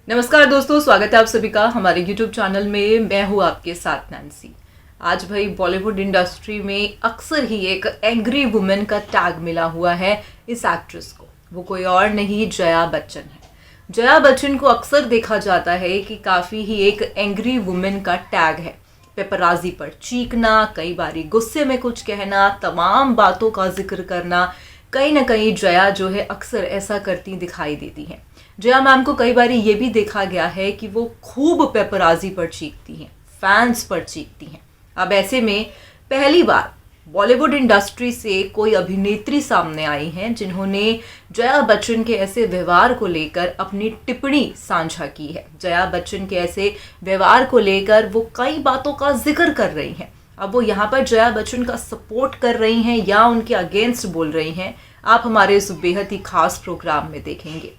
नमस्कार दोस्तों, स्वागत है आप सभी का हमारे YouTube चैनल में। मैं हूँ आपके साथ नैन्सी। आज भाई बॉलीवुड इंडस्ट्री में अक्सर ही एक एंग्री वुमेन का टैग मिला हुआ है इस एक्ट्रेस को। वो कोई और नहीं, जया बच्चन है। जया बच्चन को अक्सर देखा जाता है कि काफ़ी ही एक एंग्री वुमेन का टैग है। पेपराजी पर चीखना, कई बारी गुस्से में कुछ कहना, तमाम बातों का जिक्र करना, कहीं ना कहीं जया जो है अक्सर ऐसा करती दिखाई देती हैं। जया मैम को कई बारी ये भी देखा गया है कि वो खूब पेपराजी पर चीखती हैं, फैंस पर चीखती हैं। अब ऐसे में पहली बार बॉलीवुड इंडस्ट्री से कोई अभिनेत्री सामने आई हैं जिन्होंने जया बच्चन के ऐसे व्यवहार को लेकर अपनी टिप्पणी साझा की है। जया बच्चन के ऐसे व्यवहार को लेकर वो कई बातों का जिक्र कर रही हैं। अब वो यहाँ पर जया बच्चन का सपोर्ट कर रही हैं या उनके अगेंस्ट बोल रही हैं, आप हमारे इस बेहद ही खास प्रोग्राम में देखेंगे।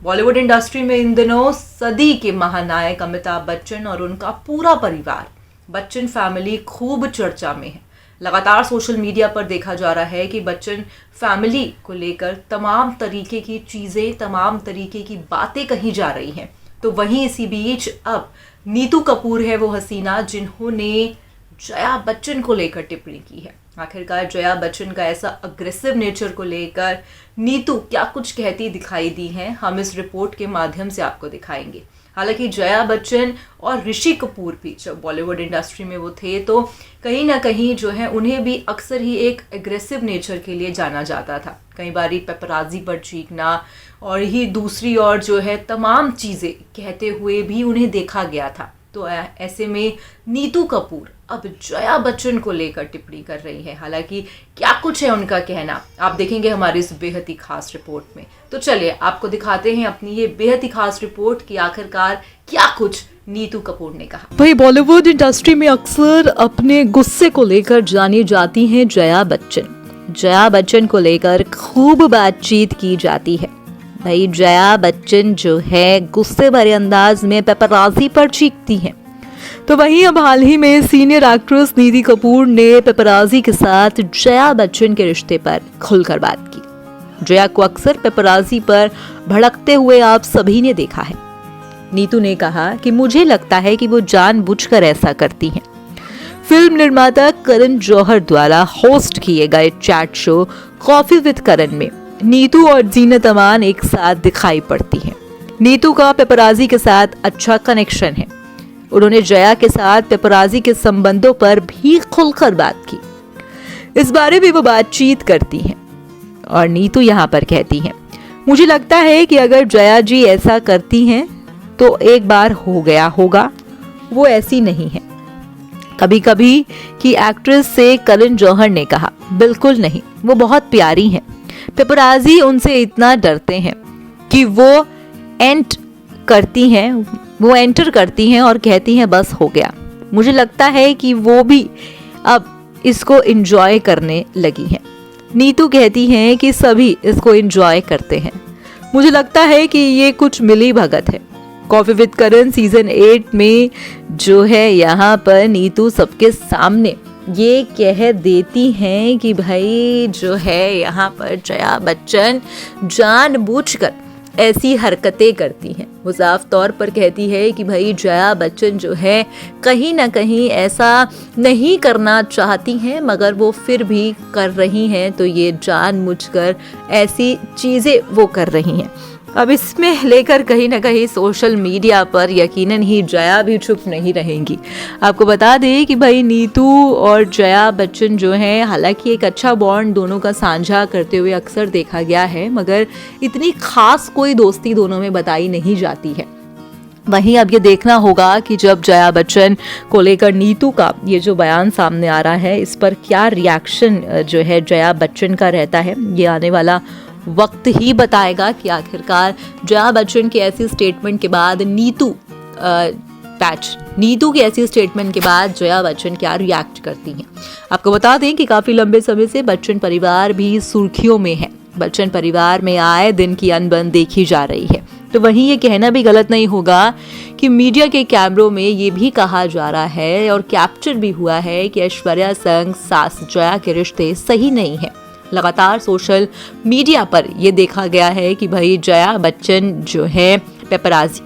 बॉलीवुड इंडस्ट्री में इन दिनों सदी के महानायक अमिताभ बच्चन और उनका पूरा परिवार, बच्चन फैमिली खूब चर्चा में है। लगातार सोशल मीडिया पर देखा जा रहा है कि बच्चन फैमिली को लेकर तमाम तरीके की चीज़ें, तमाम तरीके की बातें कही जा रही हैं। तो वहीं इसी बीच अब नीतू कपूर है वो हसीना जिन्होंने जया बच्चन को लेकर टिप्पणी की है। आखिरकार जया बच्चन का ऐसा अग्रेसिव नेचर को लेकर नीतू क्या कुछ कहती दिखाई दी हैं, हम इस रिपोर्ट के माध्यम से आपको दिखाएंगे। हालांकि जया बच्चन और ऋषि कपूर भी जब बॉलीवुड इंडस्ट्री में वो थे तो कहीं ना कहीं जो है उन्हें भी अक्सर ही एक एग्रेसिव नेचर के लिए जाना जाता था। कई बारी पेपराजी पर चीखना और ही दूसरी ओर जो है तमाम चीज़ें कहते हुए भी उन्हें देखा गया था। तो ऐसे में नीतू कपूर अब जया बच्चन को लेकर टिप्पणी कर रही है। हालांकि क्या कुछ है उनका कहना आप देखेंगे हमारी इस बेहद ही खास रिपोर्ट में। तो चलिए आपको दिखाते हैं अपनी ये बेहद ही खास रिपोर्ट कि आखिरकार क्या कुछ नीतू कपूर ने कहा। भाई बॉलीवुड इंडस्ट्री में अक्सर अपने गुस्से को लेकर जानी जाती हैं जया बच्चन। जया बच्चन को लेकर खूब बातचीत की जाती है। भाई जया बच्चन जो है गुस्से भरे अंदाज में पेपराजी पर चीखती हैं। तो वहीं अब हाल ही में सीनियर एक्ट्रेस नीतू कपूर ने पेपराजी के साथ जया बच्चन के रिश्ते पर खुलकर बात की। जया को अक्सर पेपराजी पर भड़कते हुए आप सभी ने देखा है। नीतू ने कहा कि मुझे लगता है कि वो जानबूझकर ऐसा करती हैं। फिल्म निर्माता करण जौहर द्वारा होस्ट किए गए चैट शो कॉफी विद करण में नीतू और जीनत अमान एक साथ दिखाई पड़ती हैं। नीतू का पेपराजी के साथ अच्छा कनेक्शन है। उन्होंने जया के साथ पेपराजी के संबंधों पर भी खुलकर बात की। इस बारे में वो बातचीत करती हैं और नीतू यहाँ पर कहती हैं, मुझे लगता है कि अगर जया जी ऐसा करती हैं तो एक बार हो गया होगा, वो ऐसी नहीं है। कभी कभी की एक्ट्रेस से करण जौहर ने कहा, बिल्कुल नहीं, वो बहुत प्यारी हैं। पेपराजी उनसे इतना डरते हैं कि वो एंटर करती हैं और कहती हैं बस हो गया। मुझे लगता है कि वो भी अब इसको एंजॉय करने लगी हैं। नीतू कहती हैं कि सभी इसको एंजॉय करते हैं। मुझे लगता है कि ये कुछ मिली भगत है। कॉफी विद करण सीजन 8 में जो है यहाँ पर नीतू सबके सामने ये कह देती हैं कि भाई जो है यहाँ पर जया बच्चन जानबूझकर ऐसी हरकतें करती हैं। वो साफ तौर पर कहती है कि भाई जया बच्चन जो है कहीं ना कहीं ऐसा नहीं करना चाहती हैं मगर वो फिर भी कर रही हैं, तो ये जानबूझकर ऐसी चीज़ें वो कर रही हैं। अब इसमें लेकर कहीं ना कहीं सोशल मीडिया पर यकीनन ही जया भी चुप नहीं रहेंगी। आपको बता दें कि भाई नीतू और जया बच्चन जो हैं, हालांकि एक अच्छा बॉन्ड दोनों का साझा करते हुए अक्सर देखा गया है, मगर इतनी खास कोई दोस्ती दोनों में बताई नहीं जाती है। वहीं अब ये देखना होगा कि जब जया बच्चन को लेकर नीतू का ये जो बयान सामने आ रहा है, इस पर क्या रिएक्शन जो है जया बच्चन का रहता है, ये आने वाला वक्त ही बताएगा कि आखिरकार जया बच्चन की ऐसी स्टेटमेंट के बाद नीतू की ऐसी स्टेटमेंट के बाद जया बच्चन क्या रिएक्ट करती हैं। आपको बता दें कि काफ़ी लंबे समय से बच्चन परिवार भी सुर्खियों में है। बच्चन परिवार में आए दिन की अनबन देखी जा रही है। तो वहीं ये कहना भी गलत नहीं होगा कि मीडिया के कैमरों में ये भी कहा जा रहा है और कैप्चर भी हुआ है कि ऐश्वर्या संग सास जया के रिश्ते सही नहीं है। लगातार सोशल मीडिया पर यह देखा गया है कि भाई जया बच्चन जो है पेपराजी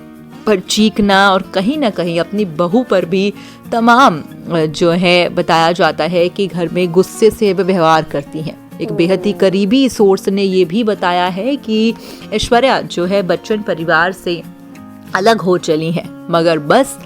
पर चीखना और कहीं ना कहीं अपनी बहू पर भी तमाम जो है बताया जाता है कि घर में गुस्से से व्यवहार करती हैं। एक बेहद ही करीबी सोर्स ने ये भी बताया है कि ऐश्वर्या जो है बच्चन परिवार से अलग हो चली हैं, मगर बस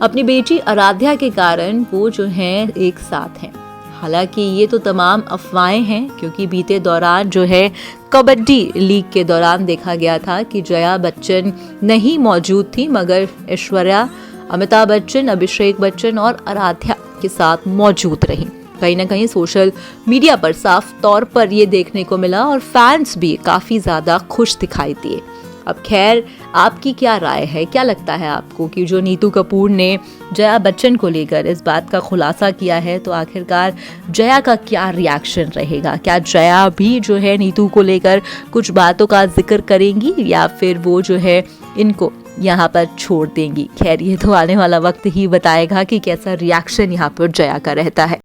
अपनी बेटी आराध्या के कारण वो जो हैं एक साथ हैं। हालांकि ये तो तमाम अफवाहें हैं, क्योंकि बीते दौरान जो है कबड्डी लीग के दौरान देखा गया था कि जया बच्चन नहीं मौजूद थी, मगर ऐश्वर्या अमिताभ बच्चन, अभिषेक बच्चन और आराध्या के साथ मौजूद रही। कहीं ना कहीं सोशल मीडिया पर साफ तौर पर ये देखने को मिला और फैंस भी काफ़ी ज़्यादा खुश दिखाई दिए। अब खैर, आपकी क्या राय है? क्या लगता है आपको कि जो नीतू कपूर ने जया बच्चन को लेकर इस बात का खुलासा किया है, तो आखिरकार जया का क्या रिएक्शन रहेगा? क्या जया भी जो है नीतू को लेकर कुछ बातों का जिक्र करेंगी या फिर वो जो है इनको यहाँ पर छोड़ देंगी? खैर, ये तो आने वाला वक्त ही बताएगा कि कैसा रिएक्शन यहाँ पर जया का रहता है।